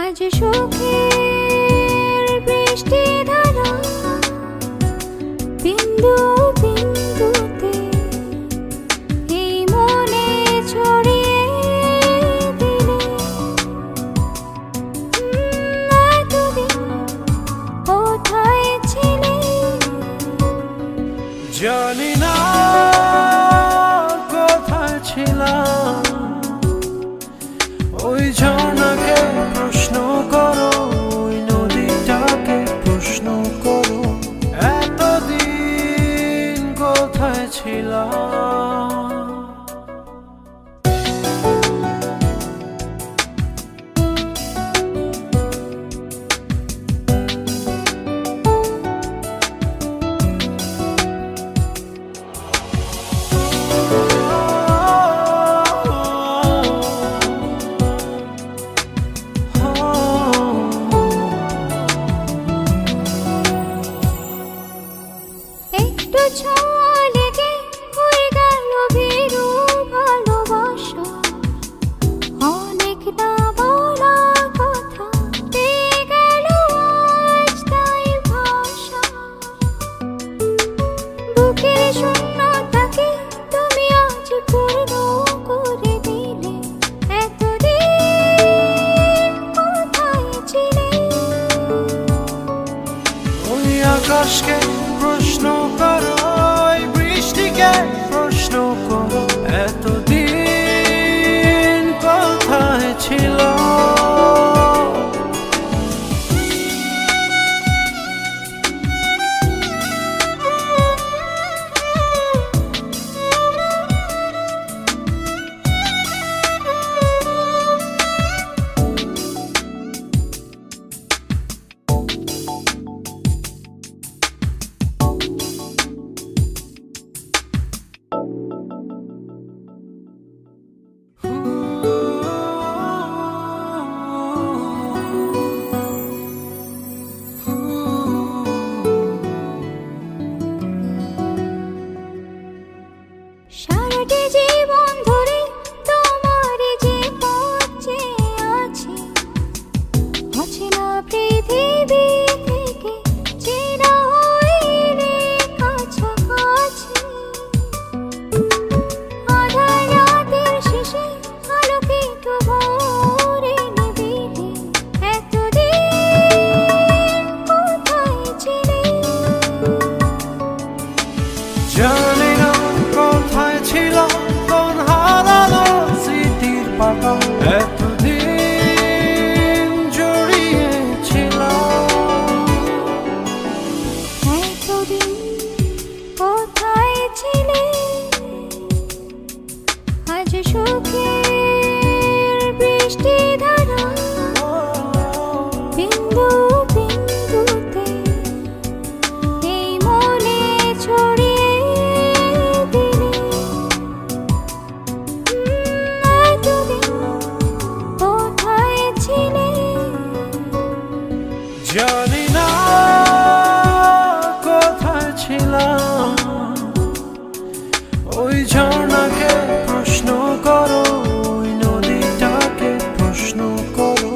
আজ সুখের বৃষ্টি ধারা বিন্দু বিন্দুতে এই মনে ছড়িয়ে দিলে এতদিন কোথায় ছিলে জানি না কোথায় ছিলাম ওই ঝর্ণাকে প্রশ্ন করো ওই নদীটাকে প্রশ্ন করো এতদিন কোথায় ছিলাম একটু ছোঁয়া লেগে হয়ে গেল ভীরু ভালোবাসা অনেক না বলা কথা পেয়ে গেল আজ তাই ভাষা বুকের শূন্যতাকে তুমি আজ পূর্ণ করে দিলে এতদিন কোথায় ছিলে ওই আকাশকে প্রশ্ন করো ওই বৃষ্টিকে প্রশ্ন করো এতদিন কোথায় ছিল সারাটি জীবন ধরে তোমার যে পথ চেয়ে আছি অচেনা পৃথিবী থেকে চেনা হইলে কাছাকাছি আধার রাতের শেষে আলোকিত ভোরে নিবিড়ে এতদিন কোথায় ছিলে জানি না কোথায় ছিল কোন হারানো স্মৃতির পাতা এতদিন জড়িয়েছিল এতদিন কোথায় ছিলে আজ সুখের বৃষ্টি ধারা বিন্দু বিন্দুতে এই মনে ছড়িয়ে দিলে এতদিন কোথায় ছিলে জানি না কোথায় ছিলাম ওই ঝর্ণাকে প্রশ্ন করো ওই নদীটাকে প্রশ্ন করো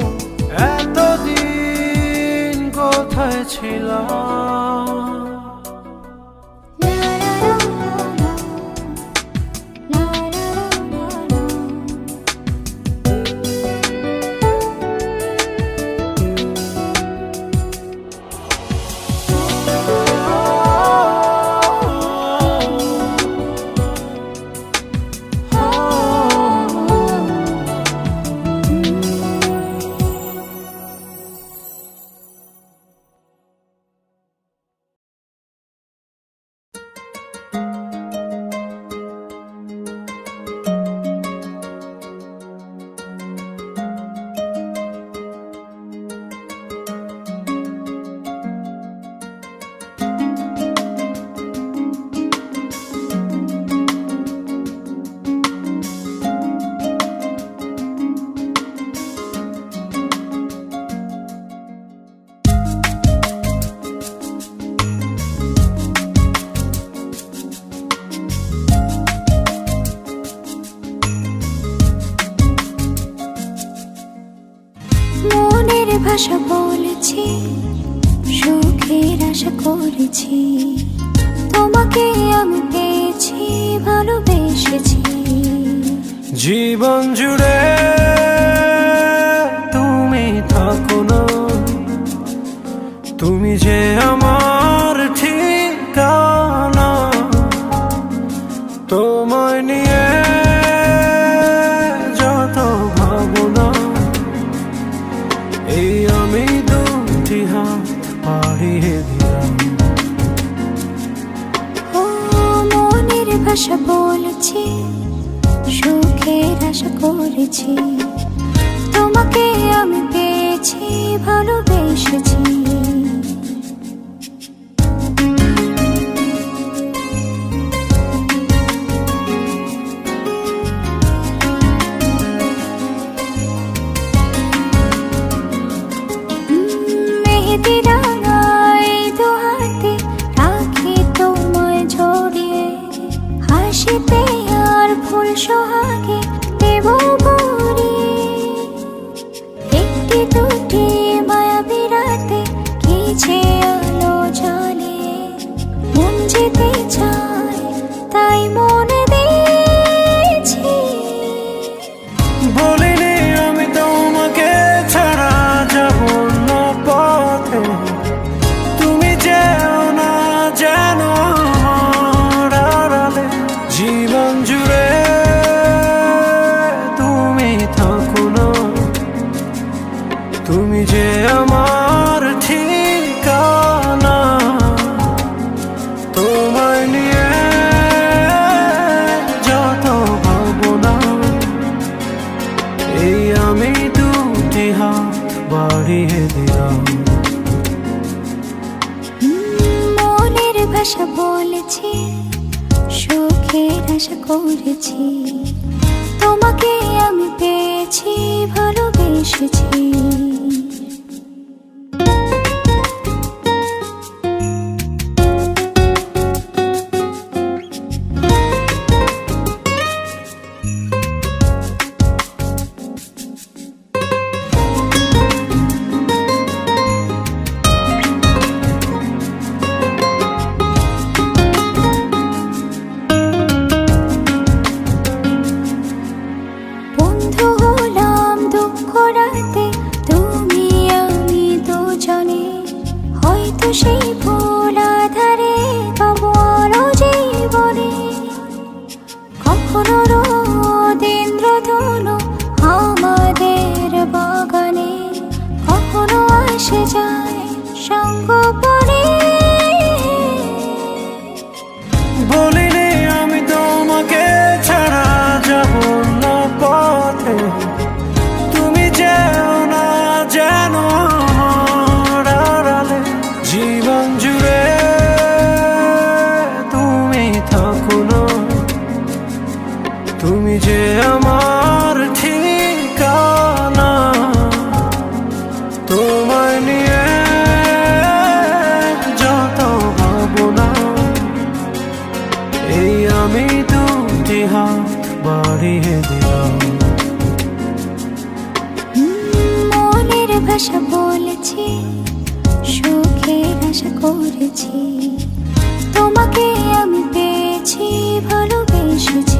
এতদিন কোথায় ছিলাম লা লা লা লা লা লা মনের মনের ভাষা বলেছি, সুখের আশা করেছি, তোমাকে আমি পেয়েছি, ভালোবেসেছি। জীবন জুড়ে তুমি থাকো না, তুমি যে আমার ঠিকানা। তোমায় নিয়ে যত ভাবনা, এই আমি দুটি হাত বাড়িয়ে দিলাম। ও মনের ভাষা বলেছি, সুখের আশা করেছি, তোমাকে আমি পেয়েছি, ভালোবেসেছি। মেহেদি রাঙায় দুহাতে রাখি তোমায় জড়িয়ে, হাসিতে আর ফুল সোহাগে দেব ভরিয়ে। একটি দুটি মায়াবী রাতে কিছু আলো জ্বালিয়ে, মন যেতে চায় তাই মনে দিয়েছি। বলিনি আমি তোমাকে ছাড়া যাব না পথে, তুমি যেও না যেন আমার আড়ালে। জীবন জুড়ে তুমি থাকো না, তুমি যে আমার ঠিকানা। তোমায় নিয়ে যত ভাবনা, এই আমি দুটি হাত বাড়িয়ে দিলাম। মনের ভাষা বলেছি, সুখের আশা করেছি, তোমাকে আমি পেয়েছি, ভালোবেসেছি। বন্ধু হলাম দুঃখ রাতে, তুমি আমি দুজনে, হয়তো সেই ফুল আধারে পাবো আলো জীবনে। কখনো রোদ ইন্দ্রধনু আমাদের বাগানে, কখনো আসে যায় সঙ্গ পড়ে। বলিনি আমি তোমাকে ছাড়া যাব না পথে, তুমি যেও না যেন আমার আড়ালে। জীবন জুড়ে তুমি থাকো না, তুমি যে আমার ঠিকানা। তোমায় নিয়ে যত ভাবনা, এই আমি দুটি হাত বাড়িয়ে দিলাম। মনের ভাষা বলেছি, সুখের আশা করেছি, তোমাকে আমি পেয়েছি, ভালোবেসেছি।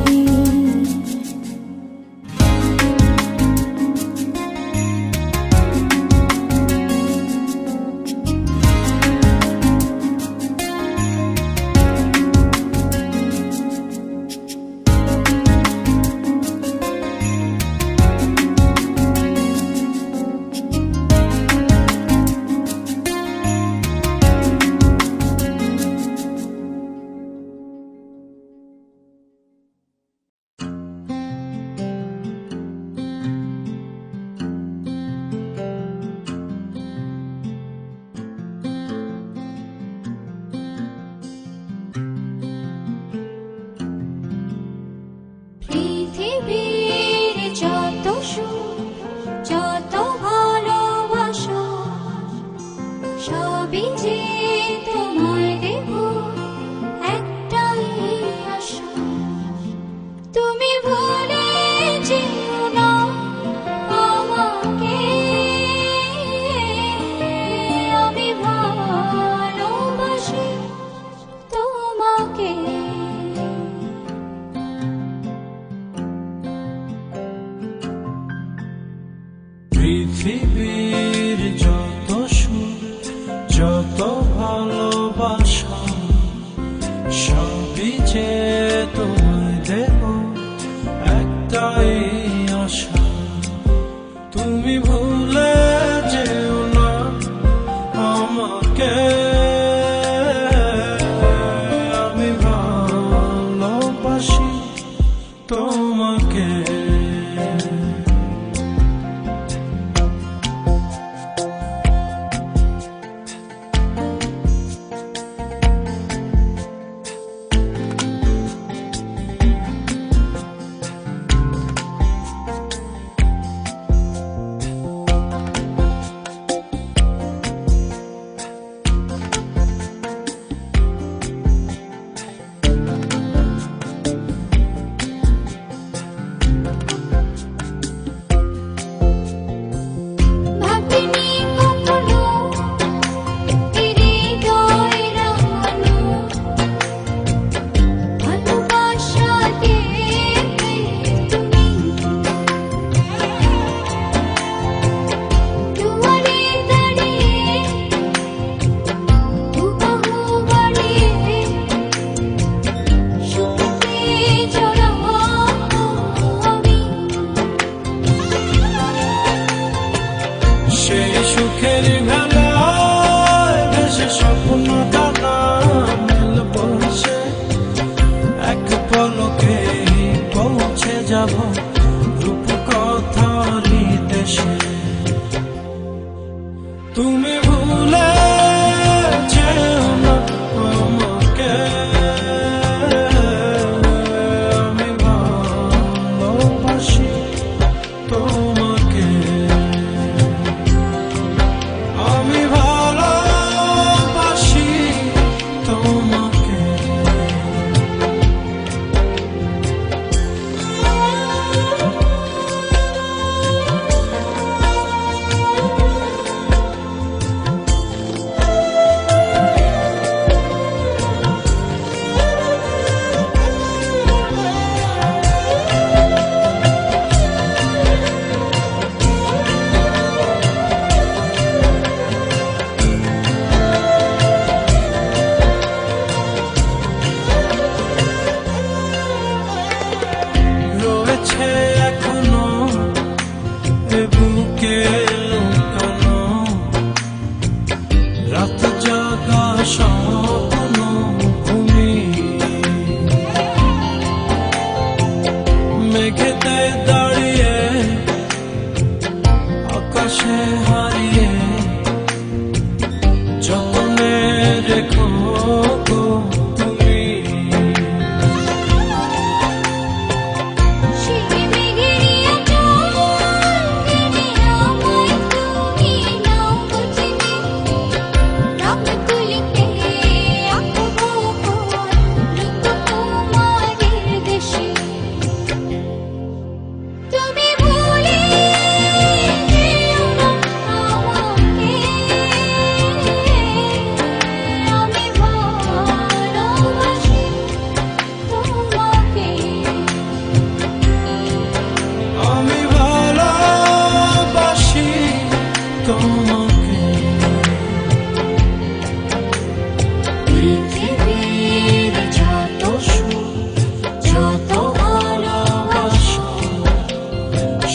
পৃথিবীর যত সুখ যত ভালোবাসা সবই যে তোমায় দেব একটাই আশা তুমি ভুলে যেও না আমাকে আমি ভালোবাসি তোমাকে ভাবিনি কখনো হৃদয় রাঙানো ভালোবাসা দেবে তুমি দুয়ারে দাঁড়িয়ে দুবাহু বাড়িয়ে সুখে জড়াবো আমি সেই সুখের ভেলায় ভেসে স্বপ্ন দানা মেলব সে এক পলকে পৌঁছে যাব রূপকথারই দেশে তুমি ভুলে যেও না আমাকে আমি ভালোবাসি তোমাকে আমি ভালোবাসি তোমাকে রয়েছে এখনো এ বুকে লুকানো রাত জাগা স্বপ্ন ভূমি মেঘেতে দাঁড়িয়ে আকাশে হারিয়ে যতনে রেখো গো তুমি সেই মেঘের আঁচল টেনে আমায় তুমি নাও গো চিনে রং তুলিতে আঁকবো রূপকুমারের দেশে তুমি ভুলে যেও না আমাকে আমি ভালোবাসি তোমাকে আমি ভালোবাসি তোমাকে পৃথিবীর যত সুখ যত ভালোবাসা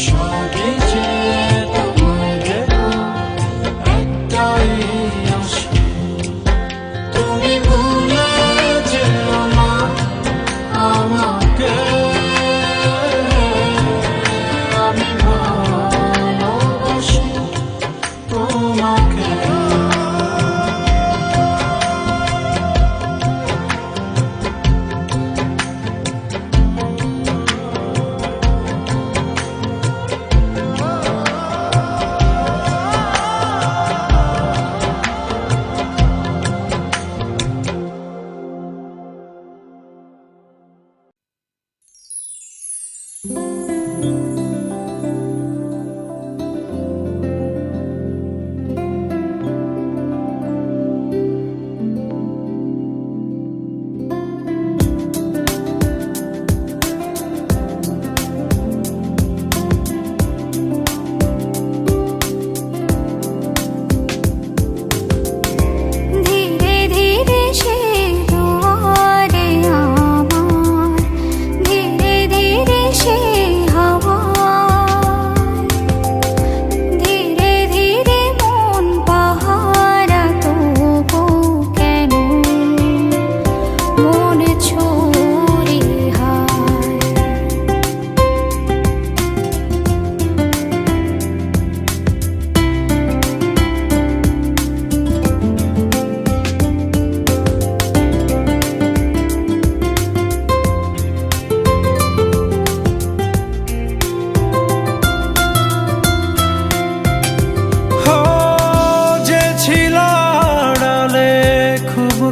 সবই যে তোমায় দেব একটাই আশা তুমি ভুলে যেও না আমাকে আমি ভালোবাসি তোমাকে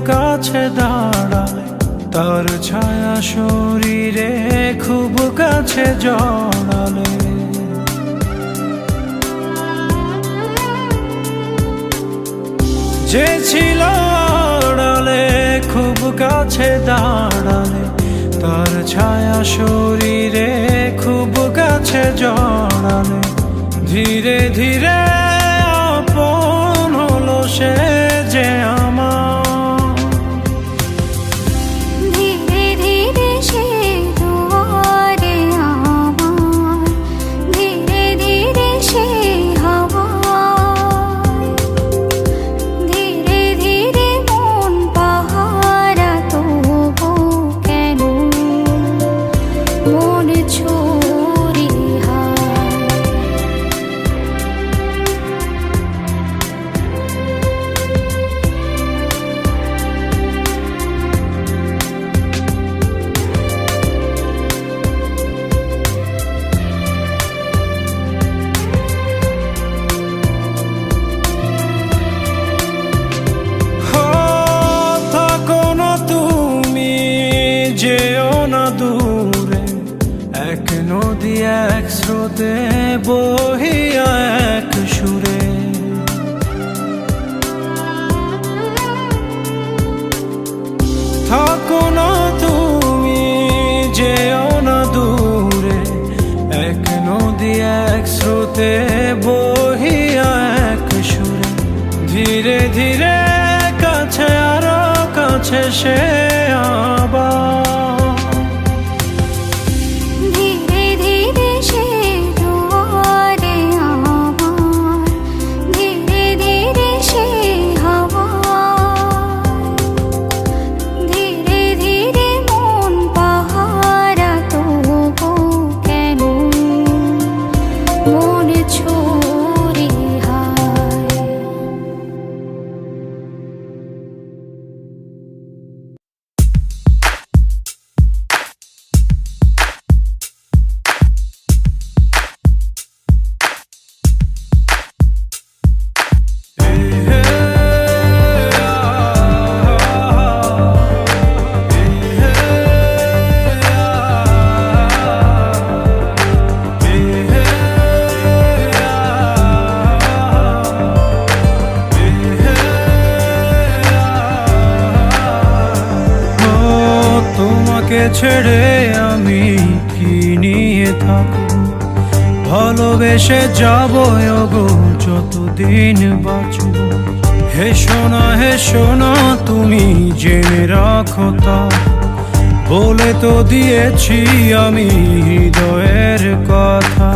কাছে দাঁড়ালে, তার ছায়া শরীরে খুব কাছে জড়ালে। যে ছিল আড়ালে খুব কাছে দাঁড়ালে, তার ছায়া শরীরে খুব কাছে জড়ালে। ধীরে ধীরে আপন হলো সে যে আমার, ধীরে ধীরে সে দুয়ারে আমার, ধীরে ধীরে সে হাওয়া, ধীরে ধীরে মন পাহারা তবু কেন মন ছুরি হায়। থাকো না তুমি, যেও না দূরে, এক নদী এক স্রোতে বহিয়া এক সুরে। থাকো না তুমি, যেও না দূরে, এক নদী এক স্রোতে বহিয়া এক সুরে। ধীরে ধীরে কাছে আরো কাছে সে আবার, ধীরে ধীরে সে দুয়ারে আমার, ধীরে ধীরে সে হাওয়া, ধীরে ধীরে মন পাহারা তবু কেন মন ছুরি হায়। তোমাকে ছেড়ে আমি কি নিয়ে থাকব, ভালোবেসে যাব গো যতদিন বাঁচব। হেসো না তুমি জেনে রাখো তা, বলে তো দিয়েছি আমি হৃদয়ের কথা।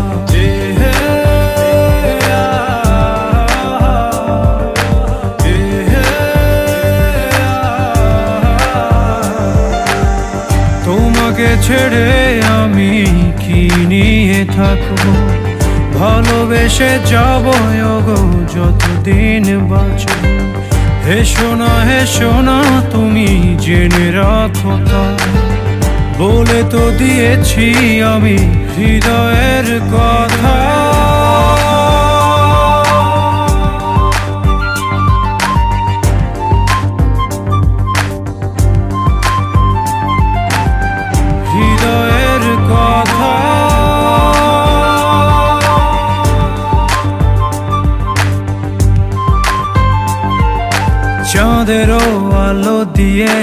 তোমাকে ছেড়ে আমি কি নিয়ে থাকবো, ভালোবেসে যাব গো যতদিন বাঁচব। হেসো না তুমি জেনে রাখো তা, বলে তো দিয়েছি আমি হৃদয়ের কথা। হৃদয়ের কথা চাঁদেরও আলো দিয়ে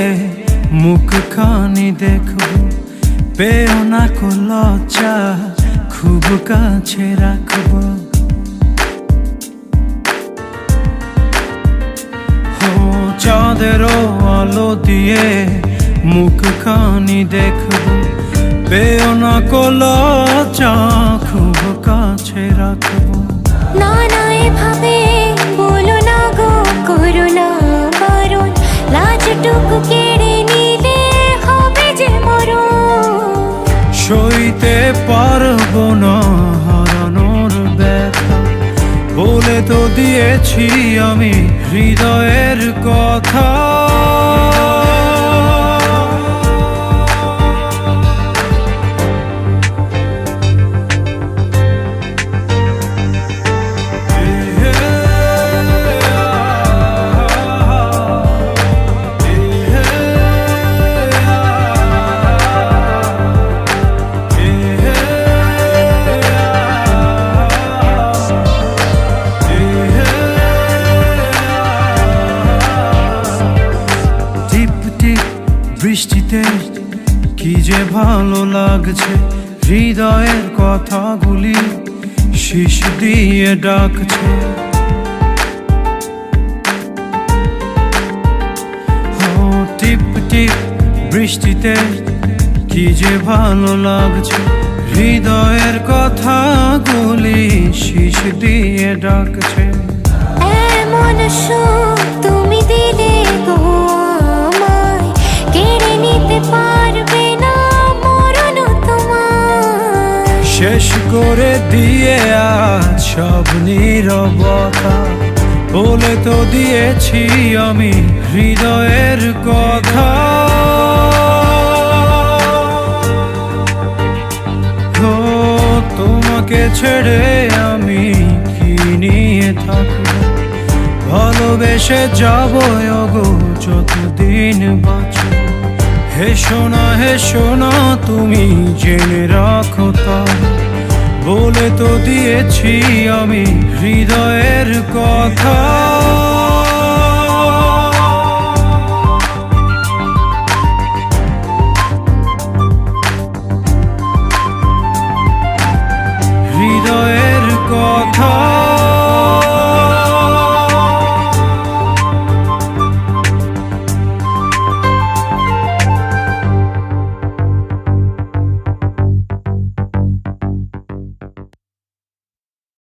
মুখখানি দেখবো, পেও না কো লজ্জা খুব কাছে রাখবো। চাঁদেরও আলো দিয়ে মুখখানি দেখবো, পেও না কো লজ্জা খুব কাছে রাখবো। না না এভাবে বলো না গো, করো না বারণ, লাজটুকু কেড়ে নিলে হবে যে মরণ। সইতে পারবো না হারানোর ব্যথা, বলে তো দিয়েছি আমি হৃদয়ের কথা। বৃষ্টিতে কি যে ভালো লাগছে, হৃদয়ের কথাগুলি শিশ দিয়ে ডাকছে। টিপ টিপ বৃষ্টিতে কি যে ভালো লাগছে, হৃদয়ের কথাগুলি শিশ দিয়ে ডাকছে। এমন সুখ তুমি দিলে গো আমায়, কেড়ে নিতে পারবে না মরণ তোমার। শেষ করে দিয়ে আজ সব নীরবতা, বলে তো দিয়েছি আমি হৃদয়ের কথা। ও তোমাকে ছেড়ে আমি কি নিয়ে থাকবো, ভালোবেসে যাবো গো যতদিন বাঁচব। হেসো না তুমি জেনে রাখো তা, বলে তো দিয়েছি আমি হৃদয়ের